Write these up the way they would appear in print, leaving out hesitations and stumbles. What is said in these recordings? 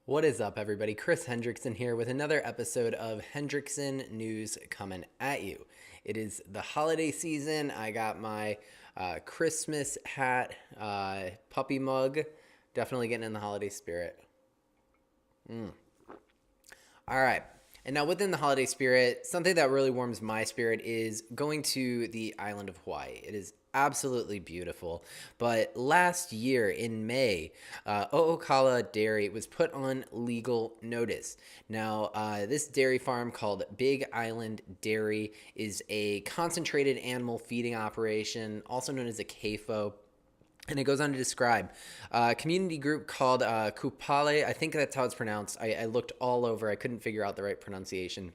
What is up, everybody? Chris Hendrickson here with another episode of Hendrickson News coming at you. It is the holiday season. I got my Christmas hat, puppy mug. Definitely getting in the holiday spirit. All right. And now, within the holiday spirit, something that really warms my spirit is going to the island of Hawaii. It is absolutely beautiful. But last year in May, O'Okala Dairy was put on legal notice. Now, this dairy farm called Big Island Dairy is a concentrated animal feeding operation, also known as a CAFO. And it goes on to describe a community group called Kupale. I think that's how it's pronounced. I looked all over. I couldn't figure out the right pronunciation.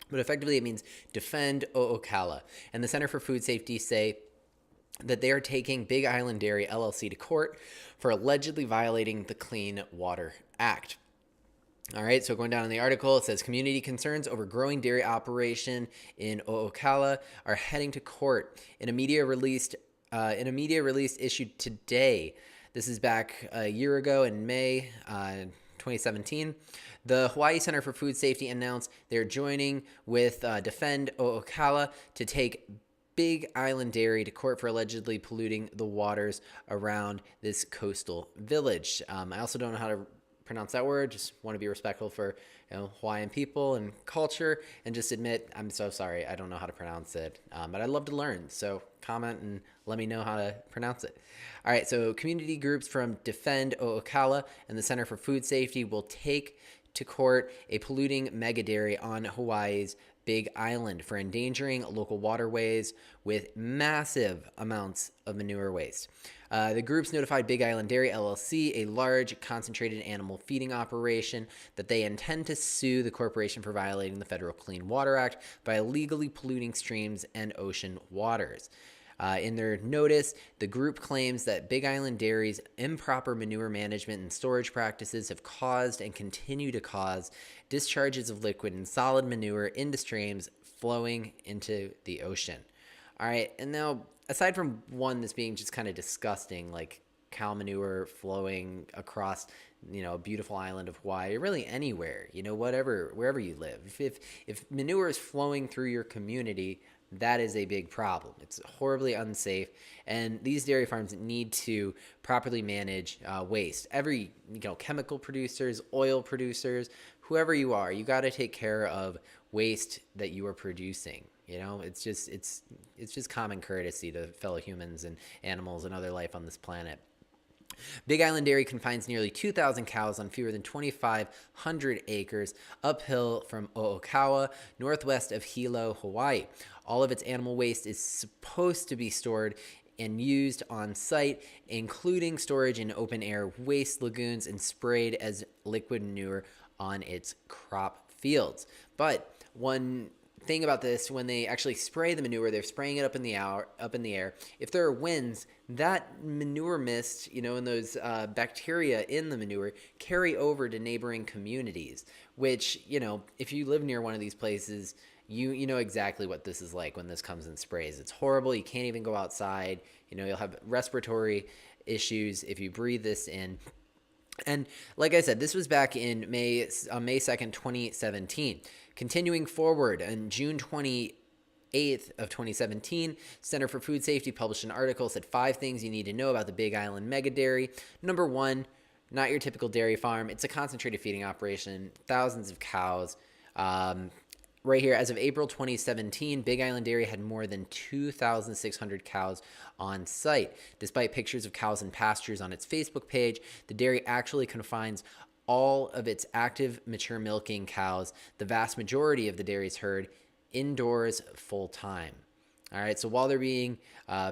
But effectively, it means Defend O'Okala. And the Center for Food Safety say that they are taking Big Island Dairy LLC to court for allegedly violating the Clean Water Act. All right, so going down in the article, it says community concerns over growing dairy operation in O'Okala are heading to court. In a media release issued today, this is back a year ago in May 2017, the Hawaii Center for Food Safety announced they're joining with Defend O'Okala to take Big Island Dairy to court for allegedly polluting the waters around this coastal village. I also don't know how to pronounce that word. Just want to be respectful for Hawaiian people and culture, and just admit I'm so sorry. I don't know how to pronounce it, but I'd love to learn. So comment and let me know how to pronounce it. All right. So community groups from Defend O'Okala and the Center for Food Safety will take to court a polluting mega dairy on Hawaii's Big Island for endangering local waterways with massive amounts of manure waste. The groups notified Big Island Dairy LLC, a large concentrated animal feeding operation, that they intend to sue the corporation for violating the Federal Clean Water Act by illegally polluting streams and ocean waters. In their notice, the group claims that Big Island Dairy's improper manure management and storage practices have caused and continue to cause discharges of liquid and solid manure into streams flowing into the ocean. All right, and now, aside from one, this being just kind of disgusting, like cow manure flowing across, a beautiful island of Hawaii, or really anywhere, wherever you live. If manure is flowing through your community, that is a big problem. It's horribly unsafe, and these dairy farms need to properly manage waste. Every, chemical producers, oil producers, whoever you are, you got to take care of waste that you are producing. It's just common courtesy to fellow humans and animals and other life on this planet. Big Island Dairy confines nearly 2,000 cows on fewer than 2,500 acres uphill from O'Okawa, northwest of Hilo, Hawaii. All of its animal waste is supposed to be stored and used on site, including storage in open air waste lagoons and sprayed as liquid manure on its crop fields. But one thing about this, when they actually spray the manure, they're spraying it up in the air. If there are winds, that manure mist, and those bacteria in the manure carry over to neighboring communities, which, if you live near one of these places, you know exactly what this is like when this comes and sprays. It's horrible. You can't even go outside. You'll have respiratory issues if you breathe this in. And like I said, this was back in May 2nd, 2017. Continuing forward, on June 28th of 2017, Center for Food Safety published an article, said 5 things you need to know about the Big Island Mega Dairy. Number 1, not your typical dairy farm. It's a concentrated feeding operation, thousands of cows. Right here, as of April 2017, Big Island Dairy had more than 2,600 cows on site. Despite pictures of cows in pastures on its Facebook page, the dairy actually confines all of its active mature milking cows, the vast majority of the dairy's herd, indoors full time. All right, so while they're being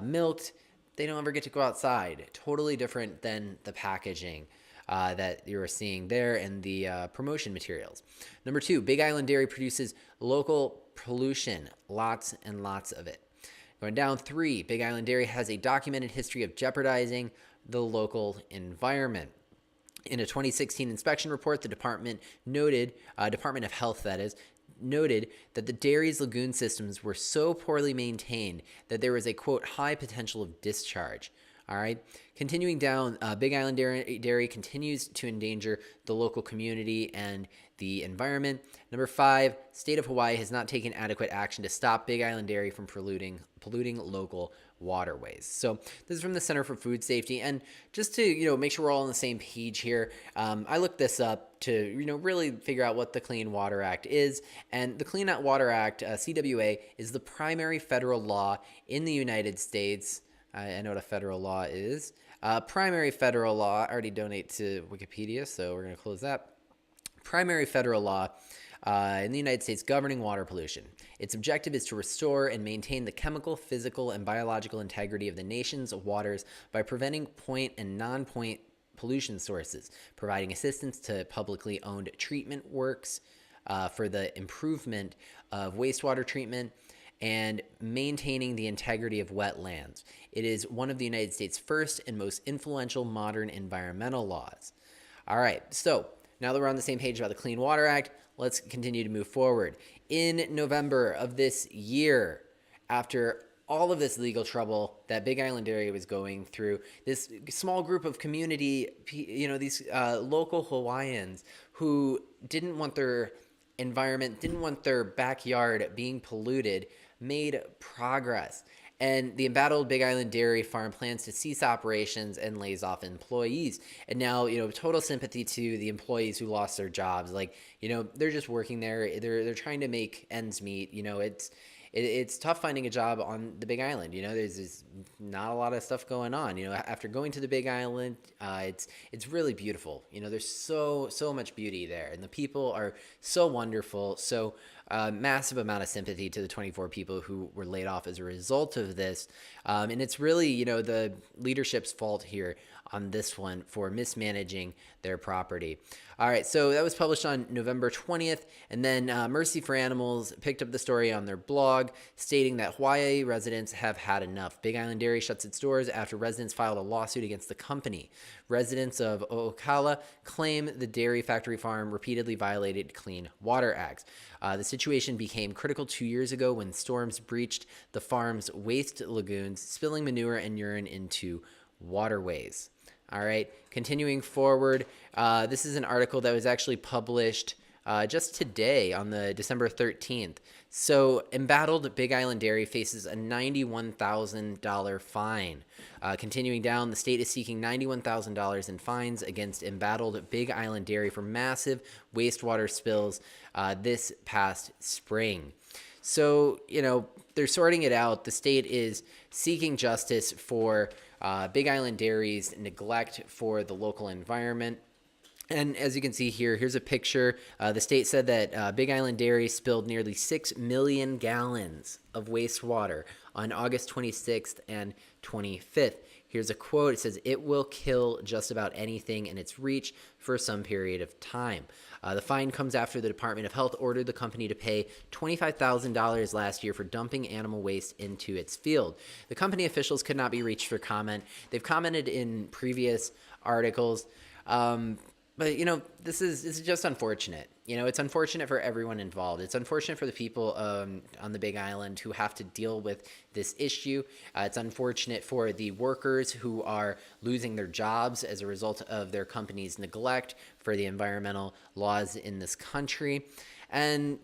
milked, they don't ever get to go outside. Totally different than the packaging that you're seeing there and the promotion materials. Number 2, Big Island Dairy produces local pollution, lots and lots of it. Going down, 3, Big Island Dairy has a documented history of jeopardizing the local environment. In a 2016 inspection report, the Department of Health, that is, noted that the dairy's lagoon systems were so poorly maintained that there was a, quote, high potential of discharge. All right. Continuing down, Big Island Dairy continues to endanger the local community and the environment. Number 5, state of Hawaii has not taken adequate action to stop Big Island Dairy from polluting local waterways. So this is from the Center for Food Safety. And just to make sure we're all on the same page here, I looked this up to really figure out what the Clean Water Act is. And the Clean Water Act, CWA, is the primary federal law in the United States. I know what a federal law is. Primary federal law. I already donate to Wikipedia, so we're going to close that. Primary federal law in the United States governing water pollution. Its objective is to restore and maintain the chemical, physical, and biological integrity of the nation's waters by preventing point and non-point pollution sources, providing assistance to publicly owned treatment works for the improvement of wastewater treatment, and maintaining the integrity of wetlands. It is one of the United States' first and most influential modern environmental laws. All right, so now that we're on the same page about the Clean Water Act, let's continue to move forward. In November of this year, after all of this legal trouble that Big Island Dairy was going through, this small group of community, these local Hawaiians who didn't want their environment, didn't want their backyard being polluted, made progress. And the embattled Big Island Dairy Farm plans to cease operations and lays off employees. And now, total sympathy to the employees who lost their jobs. They're just working there. They're trying to make ends meet. It's tough finding a job on the Big Island. There's not a lot of stuff going on. After going to the Big Island, it's really beautiful. There's so much beauty there, and the people are so wonderful. So massive amount of sympathy to the 24 people who were laid off as a result of this. And it's really, the leadership's fault here on this one for mismanaging their property. All right, so that was published on November 20th, and then Mercy for Animals picked up the story on their blog, stating that Hawaii residents have had enough. Big Island Dairy shuts its doors after residents filed a lawsuit against the company. Residents of O'Kala claim the dairy factory farm repeatedly violated Clean Water Act. The situation became critical 2 years ago when storms breached the farm's waste lagoons, spilling manure and urine into waterways. All right, continuing forward, this is an article that was actually published just today on the December 13th. So embattled Big Island Dairy faces a $91,000 fine. Continuing down, the state is seeking $91,000 in fines against embattled Big Island Dairy for massive wastewater spills this past spring. So, they're sorting it out. The state is seeking justice for Big Island Dairy's neglect for the local environment. And as you can see here, here's a picture. The state said that Big Island Dairy spilled nearly 6 million gallons of wastewater on August 26th and 25th. Here's a quote. It says, "It will kill just about anything in its reach for some period of time." The fine comes after the Department of Health ordered the company to pay $25,000 last year for dumping animal waste into its field. The company officials could not be reached for comment. They've commented in previous articles. But, this is just unfortunate. It's unfortunate for everyone involved. It's unfortunate for the people on the Big Island who have to deal with this issue. It's unfortunate for the workers who are losing their jobs as a result of their company's neglect for the environmental laws in this country. And,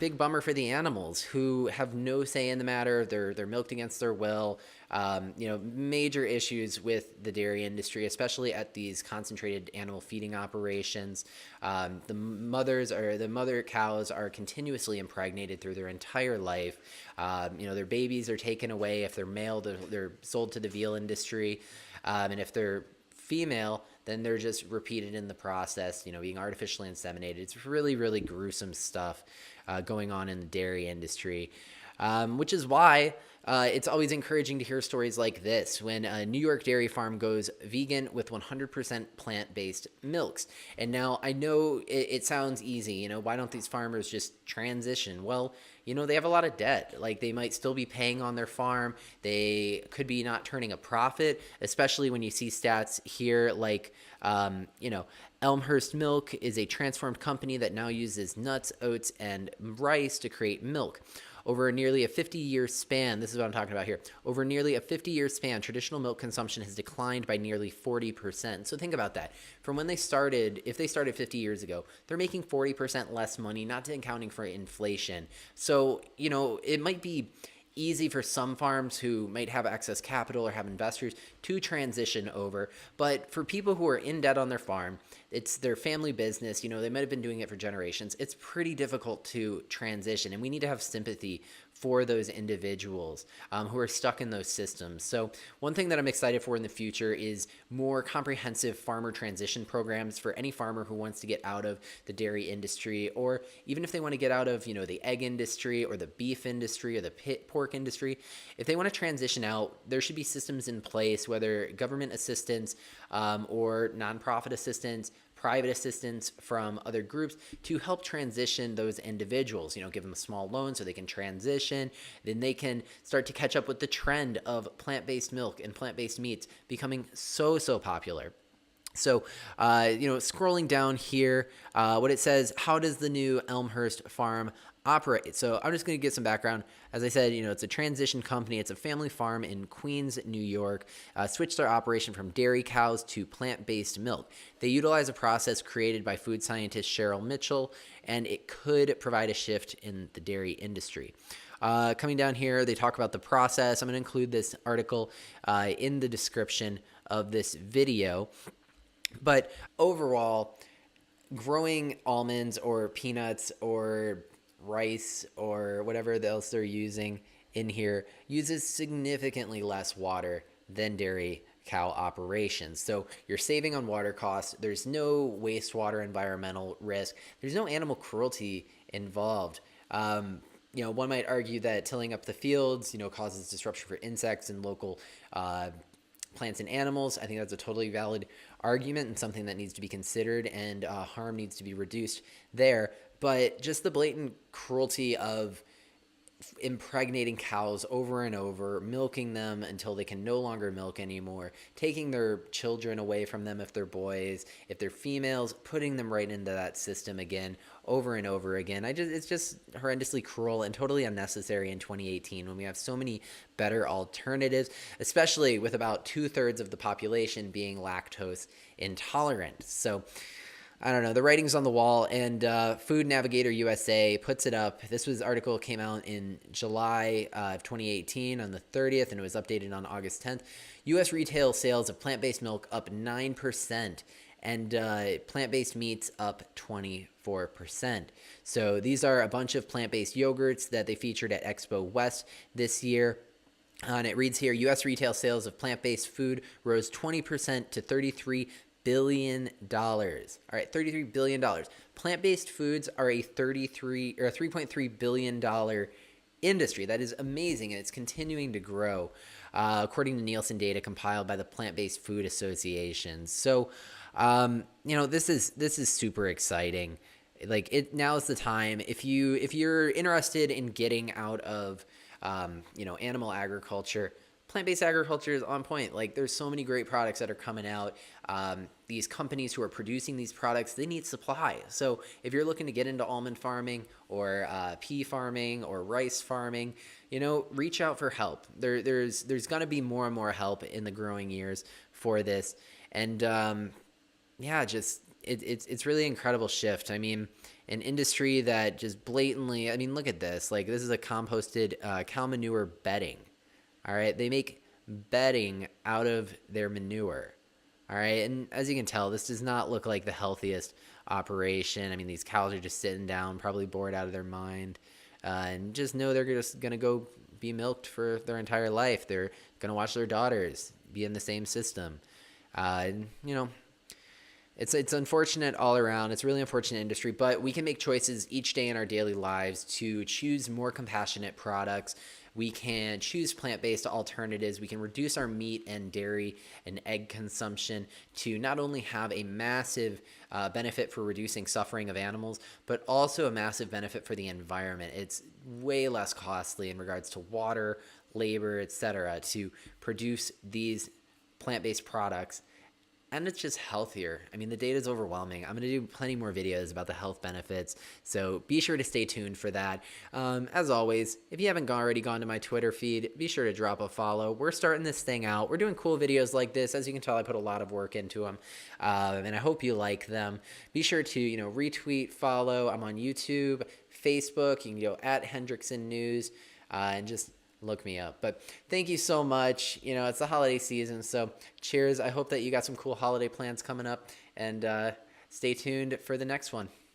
big bummer for the animals who have no say in the matter. They're milked against their will. Major issues with the dairy industry, especially at these concentrated animal feeding operations. The mother cows are continuously impregnated through their entire life. Their babies are taken away. If they're male, they're sold to the veal industry. And if they're female, then they're just repeated in the process, being artificially inseminated. It's really, really gruesome stuff going on in the dairy industry, which is why it's always encouraging to hear stories like this when a New York dairy farm goes vegan with 100% plant-based milks. And now I know it sounds easy, why don't these farmers just transition? Well, they have a lot of debt. Like, they might still be paying on their farm. They could be not turning a profit, especially when you see stats here like, Elmhurst Milk is a transformed company that now uses nuts, oats, and rice to create milk. Over nearly a 50-year span, this is what I'm talking about here. Over nearly a 50-year span, traditional milk consumption has declined by nearly 40%. So think about that. From when they started, if they started 50 years ago, they're making 40% less money, not accounting for inflation. So, it might be easy for some farms who might have excess capital or have investors to transition over. But for people who are in debt on their farm, it's their family business, they might have been doing it for generations. It's pretty difficult to transition, and we need to have sympathy for those individuals who are stuck in those systems. So one thing that I'm excited for in the future is more comprehensive farmer transition programs for any farmer who wants to get out of the dairy industry, or even if they want to get out of, the egg industry or the beef industry or the pork industry. If they want to transition out, there should be systems in place, whether government assistance or nonprofit assistance, private assistance from other groups to help transition those individuals, give them a small loan so they can transition. Then they can start to catch up with the trend of plant-based milk and plant-based meats becoming so popular. So, scrolling down here, what it says, how does the new Elmhurst farm operate? So I'm just going to get some background. As I said, it's a transition company. It's a family farm in Queens, New York. Switched their operation from dairy cows to plant-based milk. They utilize a process created by food scientist Cheryl Mitchell, and it could provide a shift in the dairy industry. Coming down here, they talk about the process. I'm going to include this article in the description of this video. But overall, growing almonds or peanuts or rice or whatever else they're using in here uses significantly less water than dairy cow operations. So you're saving on water costs. There's no wastewater environmental risk. There's no animal cruelty involved. One might argue that tilling up the fields, causes disruption for insects and local plants and animals. I think that's a totally valid argument and something that needs to be considered, and harm needs to be reduced there. But just the blatant cruelty of impregnating cows over and over, milking them until they can no longer milk anymore, taking their children away from them if they're boys, if they're females, putting them right into that system again, over and over again. It's just horrendously cruel and totally unnecessary in 2018 when we have so many better alternatives, especially with about 2/3 of the population being lactose intolerant. So I don't know, the writing's on the wall, and Food Navigator USA puts it up. Article came out in July of 2018 on the 30th, and it was updated on August 10th. U.S. retail sales of plant-based milk up 9%, and plant-based meats up 24%. So these are a bunch of plant-based yogurts that they featured at Expo West this year. And it reads here, U.S. retail sales of plant-based food rose 20% to $33 billion. All right, $33 billion. Plant-based foods are a $3.3 billion industry. That is amazing, and it's continuing to grow, according to Nielsen data compiled by the Plant-Based Food Association. So, this is super exciting. Now is the time. If you're interested in getting out of, animal agriculture, plant-based agriculture is on point. There's so many great products that are coming out. These companies who are producing these products, they need supply. So if you're looking to get into almond farming or pea farming or rice farming, reach out for help. There's going to be more and more help in the growing years for this. And it's really incredible shift. I mean, an industry that just blatantly, look at this. This is a composted cow manure bedding. All right, they make bedding out of their manure. All right, and as you can tell, this does not look like the healthiest operation. These cows are just sitting down, probably bored out of their mind, and just know they're just going to go be milked for their entire life. They're going to watch their daughters be in the same system. It's unfortunate all around. It's a really unfortunate industry, but we can make choices each day in our daily lives to choose more compassionate products. We can choose plant-based alternatives. We can reduce our meat and dairy and egg consumption to not only have a massive benefit for reducing suffering of animals, but also a massive benefit for the environment. It's way less costly in regards to water, labor, etc., to produce these plant-based products And it's just healthier. I mean, the data is overwhelming. I'm going to do plenty more videos about the health benefits, so be sure to stay tuned for that. As always, if you haven't already gone to my Twitter feed, be sure to drop a follow. We're starting this thing out. We're doing cool videos like this. As you can tell, I put a lot of work into them, and I hope you like them. Be sure to retweet, follow. I'm on YouTube, Facebook. You can go at Hendrickson News, and just look me up. But thank you so much. It's the holiday season, so cheers. I hope that you got some cool holiday plans coming up, and stay tuned for the next one.